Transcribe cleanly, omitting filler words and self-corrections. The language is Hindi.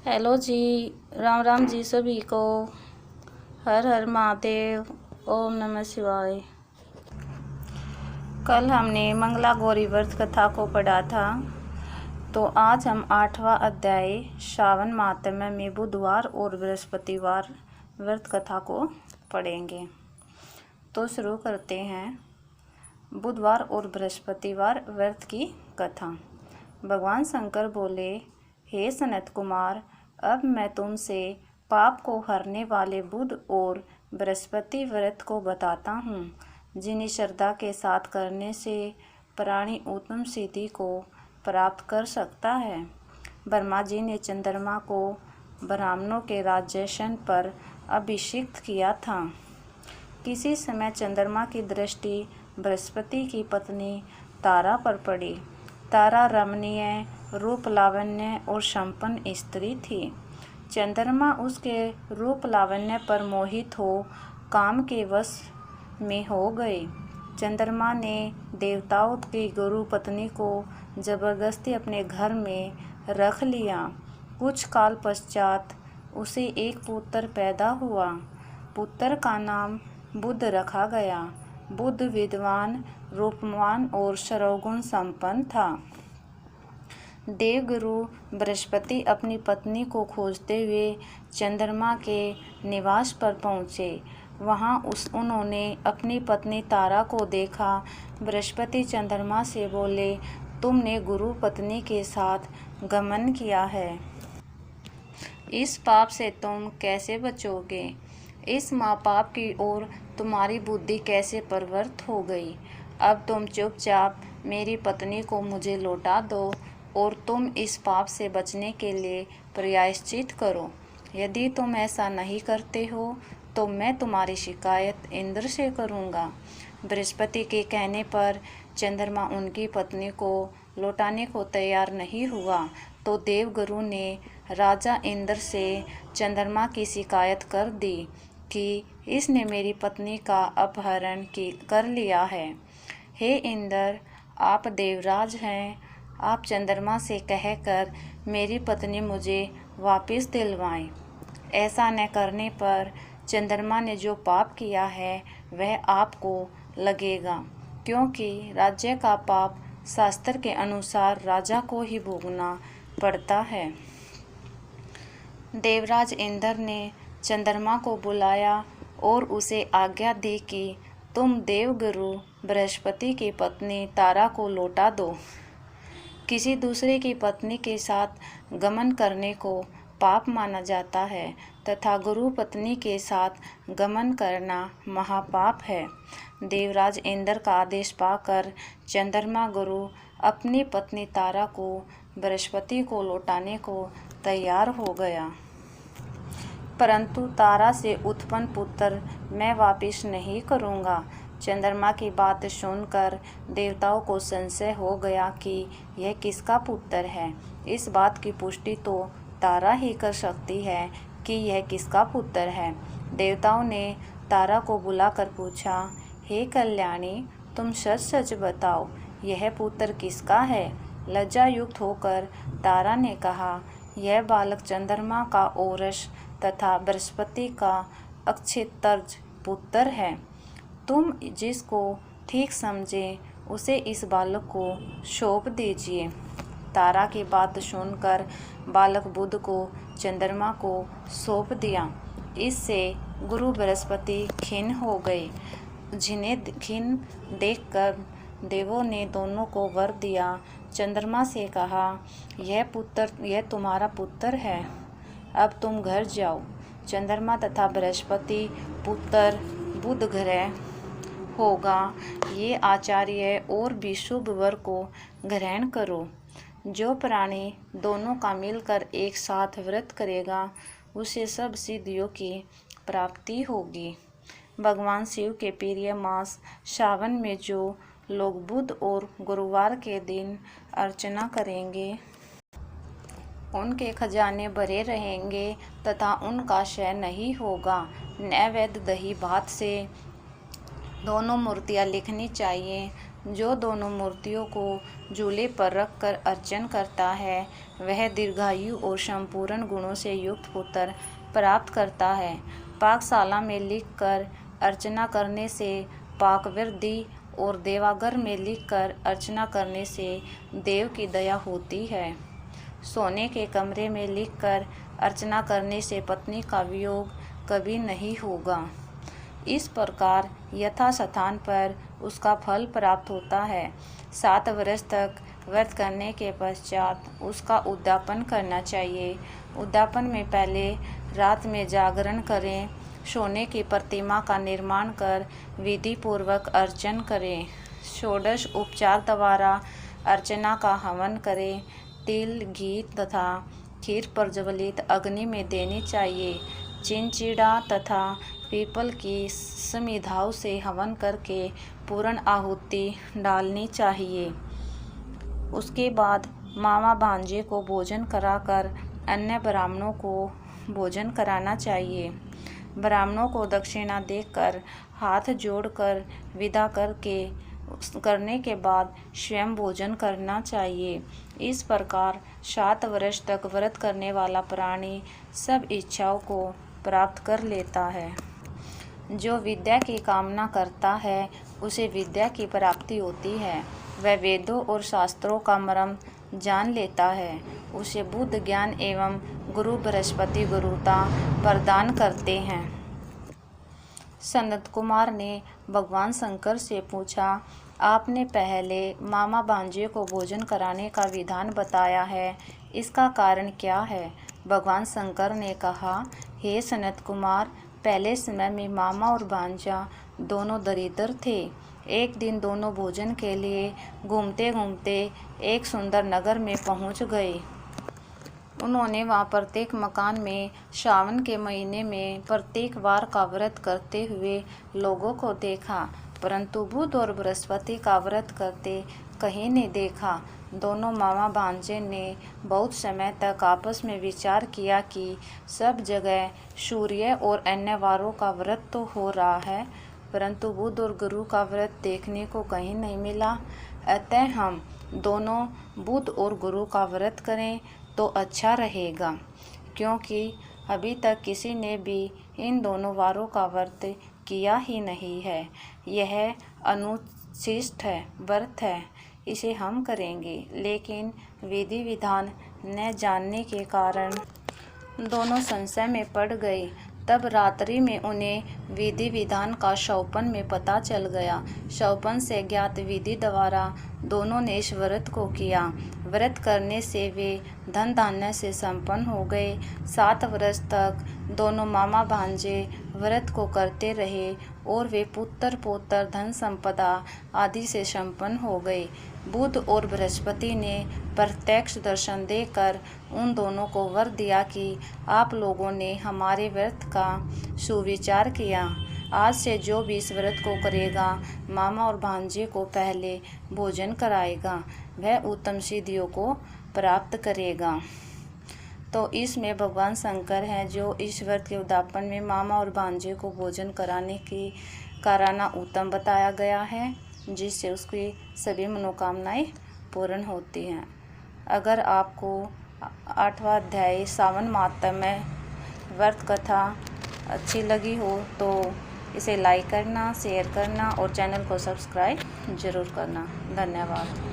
हेलो जी। राम राम जी सभी को। हर हर महादेव। ओम नमः शिवाय। कल हमने मंगला गौरी व्रत कथा को पढ़ा था, तो आज हम 8वां अध्याय श्रावण माहात्म्य में बुधवार और बृहस्पतिवार व्रत कथा को पढ़ेंगे। तो शुरू करते हैं बुधवार और बृहस्पतिवार व्रत की कथा। भगवान शंकर बोले, हे सनत कुमार, अब मैं तुमसे पाप को हरने वाले बुध और बृहस्पति व्रत को बताता हूँ, जिन्हें श्रद्धा के साथ करने से प्राणी उत्तम सिद्धि को प्राप्त कर सकता है। ब्रह्मा जी ने चंद्रमा को ब्राह्मणों के राज्यासन पर अभिषिक्त किया था। किसी समय चंद्रमा की दृष्टि बृहस्पति की पत्नी तारा पर पड़ी। तारा रमणीय, रूप लावण्य और संपन्न स्त्री थी। चंद्रमा उसके रूप लावण्य पर मोहित हो काम के वश में हो गए। चंद्रमा ने देवताओं की गुरु पत्नी को जबरदस्ती अपने घर में रख लिया। कुछ काल पश्चात उसे एक पुत्र पैदा हुआ। पुत्र का नाम बुध रखा गया। बुध विद्वान, रूपवान और सर्वगुण संपन्न था। देवगुरु बृहस्पति अपनी पत्नी को खोजते हुए चंद्रमा के निवास पर पहुँचे। वहाँ उन्होंने अपनी पत्नी तारा को देखा। बृहस्पति चंद्रमा से बोले, तुमने गुरु पत्नी के साथ गमन किया है, इस पाप से तुम कैसे बचोगे? इस महापाप की ओर तुम्हारी बुद्धि कैसे प्रवृत्त हो गई? अब तुम चुपचाप मेरी पत्नी को मुझे लौटा दो और तुम इस पाप से बचने के लिए प्रायश्चित करो। यदि तुम ऐसा नहीं करते हो तो मैं तुम्हारी शिकायत इंद्र से करूँगा। बृहस्पति के कहने पर चंद्रमा उनकी पत्नी को लौटाने को तैयार नहीं हुआ, तो देवगुरु ने राजा इंद्र से चंद्रमा की शिकायत कर दी कि इसने मेरी पत्नी का अपहरण कर लिया है। हे इंद्र, आप देवराज हैं, आप चंद्रमा से कहकर मेरी पत्नी मुझे वापस दिलवाएं। ऐसा न करने पर चंद्रमा ने जो पाप किया है वह आपको लगेगा, क्योंकि राज्य का पाप शास्त्र के अनुसार राजा को ही भोगना पड़ता है। देवराज इंद्र ने चंद्रमा को बुलाया और उसे आज्ञा दी कि तुम देवगुरु बृहस्पति की पत्नी तारा को लौटा दो। किसी दूसरे की पत्नी के साथ गमन करने को पाप माना जाता है तथा गुरु पत्नी के साथ गमन करना महापाप है। देवराज इंद्र का आदेश पाकर चंद्रमा गुरु अपनी पत्नी तारा को बृहस्पति को लौटाने को तैयार हो गया, परंतु तारा से उत्पन्न पुत्र मैं वापिस नहीं करूँगा। चंद्रमा की बात सुनकर देवताओं को संशय हो गया कि यह किसका पुत्र है। इस बात की पुष्टि तो तारा ही कर सकती है कि यह किसका पुत्र है। देवताओं ने तारा को बुलाकर पूछा, हे कल्याणी, तुम सच सच बताओ, यह पुत्र किसका है? लज्जा युक्त होकर तारा ने कहा, यह बालक चंद्रमा का औरस तथा बृहस्पति का अक्षितर्ज पुत्र है। तुम जिसको ठीक समझे उसे इस बालक को सौंप दीजिए। तारा की बात सुनकर बालक बुध को चंद्रमा को सौंप दिया। इससे गुरु बृहस्पति खिन्न हो गए। जिन्हें खिन्न देखकर देवों ने दोनों को वर दिया। चंद्रमा से कहा, यह तुम्हारा पुत्र है, अब तुम घर जाओ। चंद्रमा तथा बृहस्पति पुत्र बुध ग्रह होगा, ये आचार्य और भी शुभ वर को ग्रहण करो। जो प्राणी दोनों का मिलकर एक साथ व्रत करेगा उसे सब सिद्धियों की प्राप्ति होगी। भगवान शिव के प्रिय मास सावन में जो लोग बुध और गुरुवार के दिन अर्चना करेंगे उनके खजाने भरे रहेंगे तथा उनका क्षय नहीं होगा। नैवेद्य दही भात से दोनों मूर्तियाँ लिखनी चाहिए जो दोनों मूर्तियों को जूले पर रखकर अर्चन करता है वह दीर्घायु और संपूर्ण गुणों से युक्त पुत्र प्राप्त करता है। पाकशाला में लिखकर अर्चना करने से पाकवृद्धि और देवागर में लिखकर अर्चना करने से देव की दया होती है। सोने के कमरे में लिखकर अर्चना करने से पत्नी का वियोग कभी नहीं होगा। इस प्रकार यथास्थान पर उसका फल प्राप्त होता है। 7 वर्ष तक व्रत करने के पश्चात उसका उद्यापन करना चाहिए। उद्यापन में पहले रात में जागरण करें, सोने की प्रतिमा का निर्माण कर विधि पूर्वक अर्चन करें, षोडश उपचार द्वारा अर्चना का हवन करें, तिल, घी तथा खीर प्रज्वलित अग्नि में देनी चाहिए। चिंचिड़ा तथा पीपल की समिधाओं से हवन करके पूर्ण आहुति डालनी चाहिए। उसके बाद मामा भांजे को भोजन कराकर अन्य ब्राह्मणों को भोजन कराना चाहिए। ब्राह्मणों को दक्षिणा देकर हाथ जोड़कर विदा करने के बाद स्वयं भोजन करना चाहिए। इस प्रकार 7 वर्ष तक व्रत करने वाला प्राणी सब इच्छाओं को प्राप्त कर लेता है। जो विद्या की कामना करता है उसे विद्या की प्राप्ति होती है। वह वेदों और शास्त्रों का मर्म जान लेता है। उसे बुद्ध ज्ञान एवं गुरु बृहस्पति गुरुता प्रदान करते हैं। सनत कुमार ने भगवान शंकर से पूछा, आपने पहले मामा भांजे को भोजन कराने का विधान बताया है, इसका कारण क्या है? भगवान शंकर ने कहा, हे सनत कुमार, पहले समय में मामा और भांजा दोनों दरिद्र थे। एक दिन दोनों भोजन के लिए घूमते घूमते एक सुंदर नगर में पहुंच गए। उन्होंने वहां प्रत्येक मकान में सावन के महीने में प्रत्येक वार का व्रत करते हुए लोगों को देखा, परंतु बुध और बृहस्पति का व्रत करते कहीं नहीं देखा। दोनों मामा भांजे ने बहुत समय तक आपस में विचार किया कि सब जगह सूर्य और अन्य वारों का व्रत तो हो रहा है, परंतु बुध और गुरु का व्रत देखने को कहीं नहीं मिला। अतः हम दोनों बुध और गुरु का व्रत करें तो अच्छा रहेगा, क्योंकि अभी तक किसी ने भी इन दोनों वारों का व्रत किया ही नहीं है। यह अनुचिष्ट है, व्रत है, इसे हम करेंगे। लेकिन विधि विधान न जानने के कारण दोनों संशय में पड़ गए। तब रात्रि में उन्हें विधि विधान का शौपन में पता चल गया। शौपन से ज्ञात विधि द्वारा दोनों ने इस व्रत को किया। व्रत करने से वे धन धान्य से संपन्न हो गए। 7 वर्ष तक दोनों मामा भांजे व्रत को करते रहे और वे पुत्र पौत्र धन संपदा आदि से संपन्न हो गए। बुध और बृहस्पति ने प्रत्यक्ष दर्शन देकर उन दोनों को वर दिया कि आप लोगों ने हमारे व्रत का सुविचार किया। आज से जो भी इस व्रत को करेगा, मामा और भांजे को पहले भोजन कराएगा, वह उत्तम सिद्धियों को प्राप्त करेगा। तो इसमें भगवान शंकर हैं जो इस व्रत के उद्यापन में मामा और भांजे को भोजन कराना उत्तम बताया गया है, जिससे उसकी सभी मनोकामनाएं पूर्ण होती हैं। अगर आपको 8वां अध्याय सावन माहात्म्य व्रत कथा अच्छी लगी हो तो इसे लाइक करना, शेयर करना और चैनल को सब्सक्राइब जरूर करना। धन्यवाद।